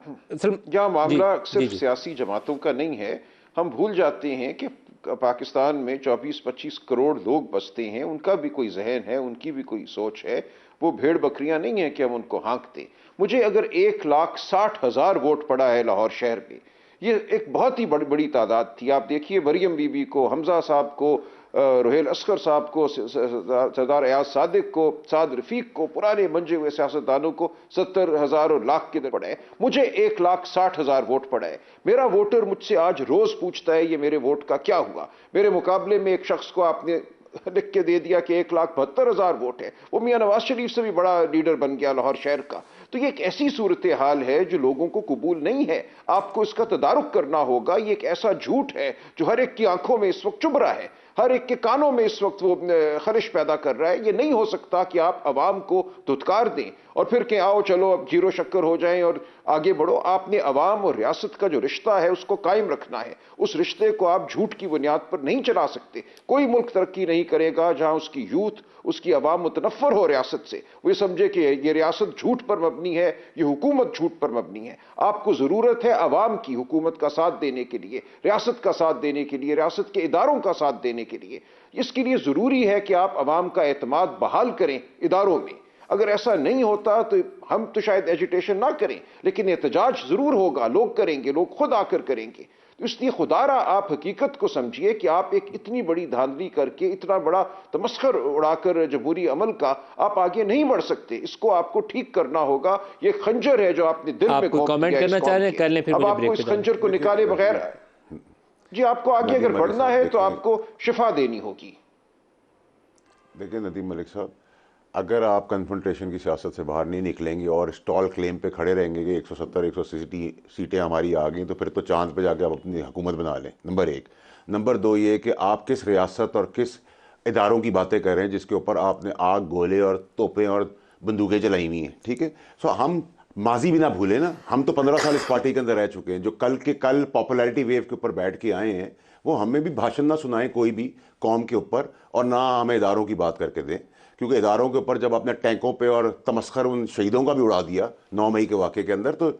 यहाँ जी मामला जी सिर्फ जी। सियासी जमातों का नहीं है। हम भूल जाते हैं कि पाकिस्तान में 24-25 करोड़ लोग बसते हैं, उनका भी कोई जहन है, उनकी भी कोई सोच है। वो भेड़ बकरियां नहीं है कि हम उनको हाँकते। मुझे अगर 1,60,000 वोट पड़ा है लाहौर शहर में, ये एक बहुत ही बड़ी बड़ी तादाद थी। आप देखिए मरियम बीबी को, हमजा साहब को, रुहेल असगर साहब को, सरदार एयाज सादिक को, साद रफीक को, पुराने मंजे हुए सियासतदानों को 70,000 और लाख के दर पड़ा है। मुझे 1,60,000 वोट पड़ा है। मेरा वोटर मुझसे आज रोज पूछता है ये मेरे वोट का क्या हुआ। मेरे मुकाबले में एक शख्स को आपने लिख के दे दिया कि 1,72,000 वोट है, वो मियां नवाज शरीफ से भी बड़ा लीडर बन गया लाहौर शहर का। तो ये एक ऐसी सूरत हाल है जो लोगों को कबूल नहीं है। आपको इसका तदारुक करना होगा। ये एक ऐसा झूठ है जो हर एक की आंखों में इस वक्त चुभ रहा है, हर एक के कानों में इस वक्त वो खलिश पैदा कर रहा है। ये नहीं हो सकता कि आप अवाम को धुतकार दें और फिर कहें आओ चलो अब जीरो शक्कर हो जाएं और आगे बढ़ो। आपने अवाम और रियासत का जो रिश्ता है उसको कायम रखना है। उस रिश्ते को आप झूठ की बुनियाद पर नहीं चला सकते। कोई मुल्क तरक्की नहीं करेगा जहां उसकी यूथ, उसकी अवाम मुतनफ़र हो रियासत से, वो ये समझे कि ये रियासत झूठ पर मबनी है, ये हुकूमत झूठ पर मबनी है। आपको जरूरत है अवाम की हुकूमत का साथ देने के लिए, रियासत का साथ देने के लिए, रियासत के इदारों का साथ देने के लिए। इसके लिए जरूरी है कि आप अवाम का एतमाद बहाल करें इदारों में। अगर ऐसा नहीं होता तो हम तो शायद एजिटेशन ना करें, लेकिन एहतजाज जरूर होगा, लोग करेंगे, लोग खुद आकर करेंगे। तो इसलिए खुदारा आप हकीकत को समझिए कि आप एक इतनी बड़ी धांधली करके, इतना बड़ा तमस्खर उड़ाकर जमहूरी अमल का आप आगे नहीं बढ़ सकते। इसको आपको ठीक करना होगा। ये खंजर है जो आपने दिल में घोंप कमेंट दिया करना इस चाह कौम रहे हैं, कर लें, के। फिर अब मुझे आपको ब्रेक इस पे जाना खंजर को निकाले बगैर जी आपको आगे अगर नदीम मलिक बढ़ना साहब है तो देखिए, आपको शिफा देनी होगी। देखिए नदीम मलिक साहब, अगर आप कन्फ्रंटेशन की सियासत से बाहर नहीं निकलेंगे और स्टॉल क्लेम पे खड़े रहेंगे कि 170-180 सीटें हमारी आ गई, तो फिर तो चांद पे जाके आप अपनी हुकूमत बना लें। नंबर एक। नंबर दो ये कि आप किस रियासत और किस इदारों की बातें कर रहे हैं जिसके ऊपर आपने आग, गोले और तोपें और बंदूकें चलाई हुई हैं, ठीक है। सो हम माजी भी ना भूलें ना, हम तो 15 साल इस पार्टी के अंदर रह चुके हैं। जो कल के कल पॉपुलैरिटी वेव के ऊपर बैठ के आए हैं, वो हमें भी भाषण ना सुनाएं कोई भी कौम के ऊपर, और ना हमें इदारों की बात करके दें। क्योंकि इदारों के ऊपर जब आपने टैंकों पे और तमस्खर उन शहीदों का भी उड़ा दिया 9 मई के वाक़े के अंदर, तो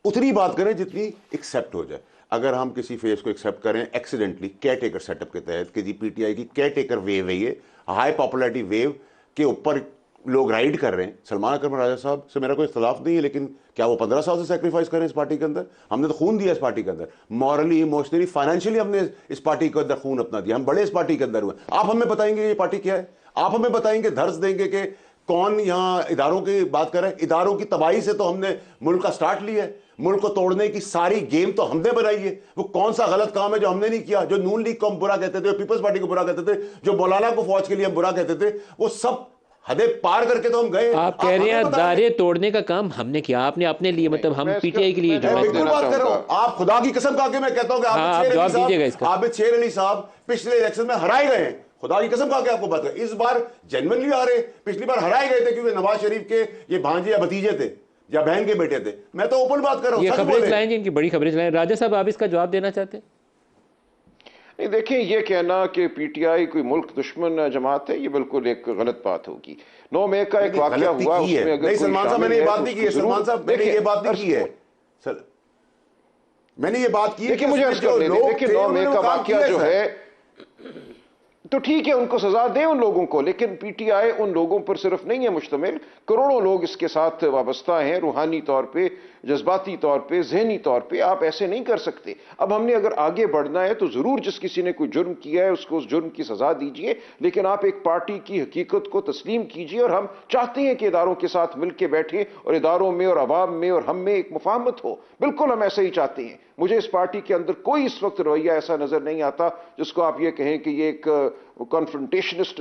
उतनी बात करें जितनी एक्सेप्ट हो जाए। अगर हम किसी फेस को एक्सेप्ट करें एक्सीडेंटली केयर टेकर सेटअप के तहत कि जी पीटीआई की केयर टेकर वेव है, ये हाई पॉपुलैरिटी वेव के ऊपर लोग राइड कर रहे हैं। सलमान अकबर राजा साहब से मेरा कोई इख्तलाफ नहीं है, लेकिन क्या वो 15 साल से सेक्रीफाइस करें इस पार्टी के अंदर? हमने तो खून दिया इस पार्टी के अंदर, मॉरली, इमोशनली, फाइनेंशियली हमने इस पार्टी के अंदर खून अपना दिया। हम बड़े इस पार्टी के अंदर हुए। आप हमें बताएंगे ये पार्टी क्या है? आप हमें बताएंगे, दर्ज देंगे कि कौन यहाँ इदारों की बात कर रहा है? इदारों की तबाही से तो हमने मुल्क का स्टार्ट लिया है। मुल्क को तोड़ने की सारी गेम तो हमने बनाई है। वो कौन सा गलत काम है जो हमने नहीं किया? जो नून लीग को हम बुरा कहते थे, पीपल्स पार्टी को बुरा कहते थे, जो मौलाना को फौज के लिए हम बुरा कहते थे, वो सब हदें पार करके तो हम गए। आप कह रहे हैं दायरे तोड़ने का काम हमने किया, आपने अपने लिए, मतलब हम पीटीआई के लिए जो मैं बिल्कुल बात कर रहा हूं। आप खुदा की कसम खा के मैं कहता हूं कि आप जवाब दीजिएगा इसका। आबिद शेर अली साहब पिछले इलेक्शन में हराए गए हैं। खुदा की कसम खा के आपको बात कर, इस बार जेन्युइनली आ रहे। पिछली बार हराए गए थे क्योंकि नवाज शरीफ के ये भांजे या भतीजे थे या बहन के बेटे थे। मैं तो ओपन बात कर रहा हूं। ये खबरें चलाएं, इनकी बड़ी खबरें चलाएं। राजा साहब आप इसका जवाब देना चाहते हैं? नहीं, देखिए ये कहना कि पीटीआई कोई मुल्क दुश्मन जमात है, ये बिल्कुल एक गलत बात होगी। 9 मई का एक वाकया हुआ, उसमें अगर नहीं सलमान साहब मैंने ये बात नहीं की है। सलमान साहब मैंने ये बात नहीं की है। सर मैंने ये बात की है। देखिए मुझे अर्ज कर लेने, देखिए 9 मई का वाकया जो है तो ठीक है, उनको सजा दें उन लोगों को, लेकिन पीटीआई उन लोगों पर सिर्फ नहीं है मुश्तमिल। करोड़ों लोग इसके साथ वाबस्ता हैं, रूहानी तौर पे, जज्बाती तौर पे, जहनी तौर पे। आप ऐसे नहीं कर सकते। अब हमने अगर आगे बढ़ना है तो जरूर जिस किसी ने कोई जुर्म किया है उसको उस जुर्म की सजा दीजिए, लेकिन आप एक पार्टी की हकीकत को तस्लीम कीजिए। और हम चाहते हैं कि इदारों के साथ मिलकर बैठे और इदारों में और अवाम में और हम में एक मुफाहमत हो। बिल्कुल हम ऐसे ही चाहते हैं। मुझे इस पार्टी के अंदर कोई इस वक्त रवैया ऐसा नजर नहीं आता जिसको आप ये कहें कि ये एक कॉन्फ्रंटेशनिस्ट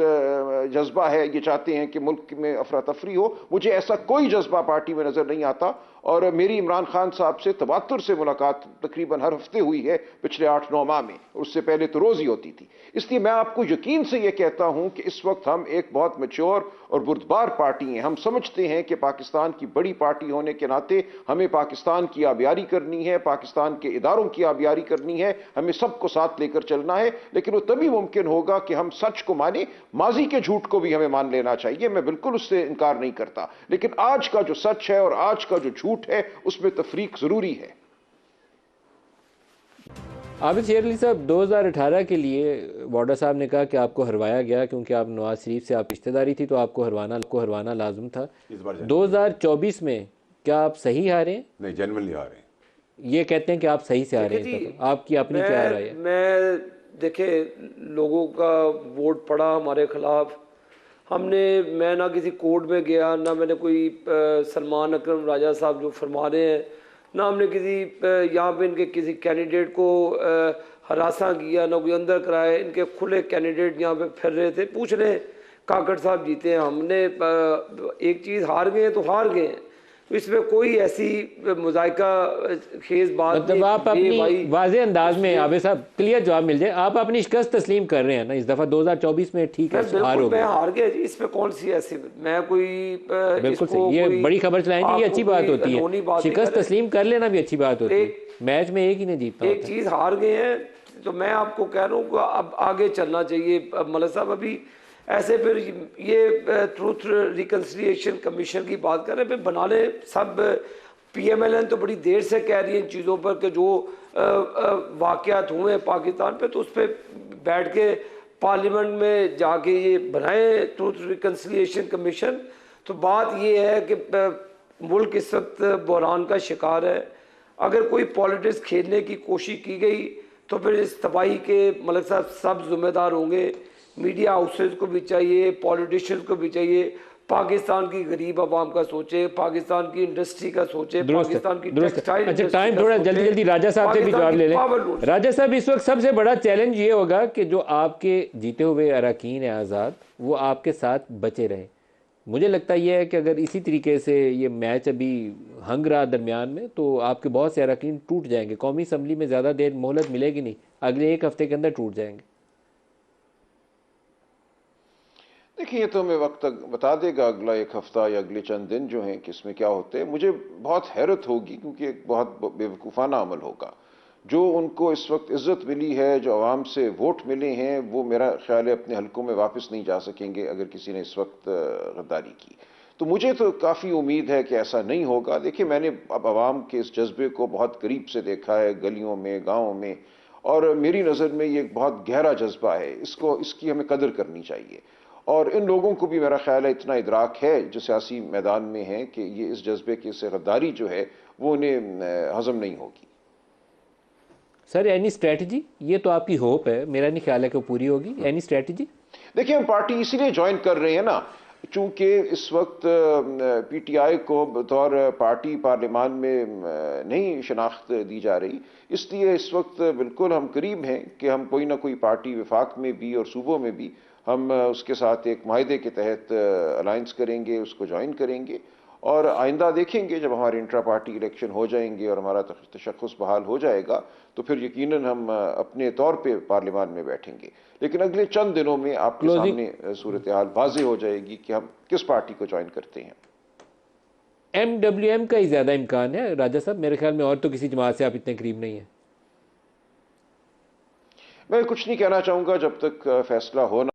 जज्बा है, ये चाहते हैं कि मुल्क में अफरा तफरी हो। मुझे ऐसा कोई जज्बा पार्टी में नजर नहीं आता। और मेरी इमरान खान साहब से तवातुर से मुलाकात तकरीबन हर हफ्ते हुई है पिछले 8-9 माह में, उससे पहले तो रोज ही होती थी। इसलिए मैं आपको यकीन से यह कहता हूं कि इस वक्त हम एक बहुत मैच्योर और बुर्दबार पार्टी हैं। हम समझते हैं कि पाकिस्तान की बड़ी पार्टी होने के नाते हमें पाकिस्तान की आबियारी करनी है, पाकिस्तान के इदारों की आबियारी करनी है, हमें सबको साथ लेकर चलना है। लेकिन वो तभी मुमकिन होगा कि हम सच को माने, माजी के झूठ को भी हमें मान लेना चाहिए। मैं बिल्कुल उससे इनकार नहीं करता, लेकिन आज का जो सच है और आज का जो झूठ झूठ है, उसमें तफरीक जरूरी है। आबिद शेर अली साहब, 2018 के लिए वाडा साहब ने कहा कि आपको हरवाया गया क्योंकि आप नवाज शरीफ से आप रिश्तेदारी थी, तो आपको हरवाना लाजम था। इस बार 2024 में क्या आप सही हारे हैं? नहीं, जेन्युइनली आ रहे हैं। ये कहते हैं कि आप सही से आ रहे हैं, तो आपकी अपनी क्या राय है? मैं देखिए, लोगों का वोट पड़ा हमारे खिलाफ। मैं ना किसी कोर्ट में गया, ना मैंने कोई सलमान अकरम राजा साहब जो फरमा रहे हैं, ना हमने किसी यहाँ पे इनके किसी कैंडिडेट को हरासा किया, ना कोई अंदर कराया। इनके खुले कैंडिडेट यहाँ पे फिर रहे थे, पूछ रहे काकड़ साहब जीते हैं। हमने एक चीज़ हार गए तो हार गए हैं, तो इसमें कोई ऐसी मुज़ायका खेज बात मतलब आप अपनी वाज़े अंदाज में आबिद साहब क्लियर जवाब मिल जाए, आप अपनी शिकस्त तस्लीम कर रहे हैं ना इस दफ़ा 2024 में? ठीक है, मैं हार गया जी, इसमें कौन सी ऐसी, मैं कोई बिल्कुल सही, ये बड़ी खबर चलाएंगे, ये अच्छी बात होती है। शिकस्त तस्लीम कर लेना भी अच्छी बात होती है, मैच में एक ही नहीं जीतता। एक चीज़ हार गए हैं, तो मैं आपको कह रहा हूँ अब आगे चलना चाहिए। मलिक साहब अभी ऐसे फिर ये ट्रूथ रिकन्सिलिएशन कमीशन की बात कर रहे हैं, फिर बना ले सब। PMLN तो बड़ी देर से कह रही है इन चीज़ों पर कि जो वाक़यात हुए हैं पाकिस्तान पे, तो उस पर बैठ के पार्लियामेंट में जाके ये बनाए ट्रूथ रिकन्सिलिएशन कमीशन। तो बात ये है कि मुल्क इस वक्त बहरान का शिकार है। अगर कोई पॉलिटिक्स खेलने की कोशिश की गई तो फिर इस तबाही के मलिक साहब सब जिम्मेदार होंगे। मीडिया हाउसेज को भी चाहिए, पॉलिटिशियंस को भी चाहिए, पाकिस्तान की गरीब आवाम का सोचे, पाकिस्तान की इंडस्ट्री का सोचे, पाकिस्तान की टेक्सटाइल। अच्छा, टाइम थोड़ा जल्दी राजा साहब से भी जवाब ले लें। राजा साहब, इस वक्त सबसे बड़ा चैलेंज ये होगा कि जो आपके जीते हुए अरकान है आज़ाद, वो आपके साथ बचे रहे। मुझे लगता यह है कि अगर इसी तरीके से ये मैच अभी हंग रहा दरमियान में, तो आपके बहुत से अरकान टूट जाएंगे। कौमी असम्बली में ज़्यादा देर मोहलत मिलेगी नहीं, अगले एक हफ्ते के अंदर टूट जाएंगे। देखिए, ये तो हमें वक्त बता देगा, अगला एक हफ्ता या अगले चंद दिन जो हैं कि इसमें क्या होते हैं। मुझे बहुत हैरत होगी क्योंकि एक बहुत बेवकूफ़ाना अमल होगा। जो उनको इस वक्त इज्जत मिली है, जो आवाम से वोट मिले हैं, वो मेरा ख्याल है अपने हलकों में वापस नहीं जा सकेंगे अगर किसी ने इस वक्त गद्दारी की। तो मुझे तो काफ़ी उम्मीद है कि ऐसा नहीं होगा। देखिए, मैंने अब आवाम के इस जज्बे को बहुत करीब से देखा है, गलियों में, गाँव में, और मेरी नज़र में ये एक बहुत गहरा जज्बा है। इसकी हमें कदर करनी चाहिए। और इन लोगों को भी मेरा ख्याल है इतना इदराक है जो सियासी मैदान में है कि ये इस जज्बे की से गद्दारी जो है वो उन्हें हजम नहीं होगी। Sir, any strategy? ये तो आपकी होप है, मेरा नहीं ख्याल है कि वो पूरी होगी। Any strategy? देखिए, हम पार्टी इसीलिए ज्वाइन कर रहे हैं ना, चूंकि इस वक्त PTI को बतौर पार्टी पार्लियामान में नहीं शनाख्त दी जा रही, इसलिए इस वक्त बिल्कुल हम करीब हैं कि हम कोई ना कोई पार्टी विफाक में भी और सूबों में भी हम उसके साथ एक माहदे के तहत अलायंस करेंगे, उसको ज्वाइन करेंगे। और आइंदा देखेंगे जब हमारे इंट्रा पार्टी इलेक्शन हो जाएंगे और हमारा तशख्खुस बहाल हो जाएगा, तो फिर यकीनन हम अपने तौर पे पार्लियामान में बैठेंगे। लेकिन अगले चंद दिनों में आपके सामने सूरत हाल वाज़े हो जाएगी कि हम किस पार्टी को ज्वाइन करते हैं। MWM का ही ज़्यादा इम्कान है राजा साहब, मेरे ख्याल में और तो किसी जमात से आप इतने करीब नहीं हैं। मैं कुछ नहीं कहना चाहूँगा जब तक फैसला हो ना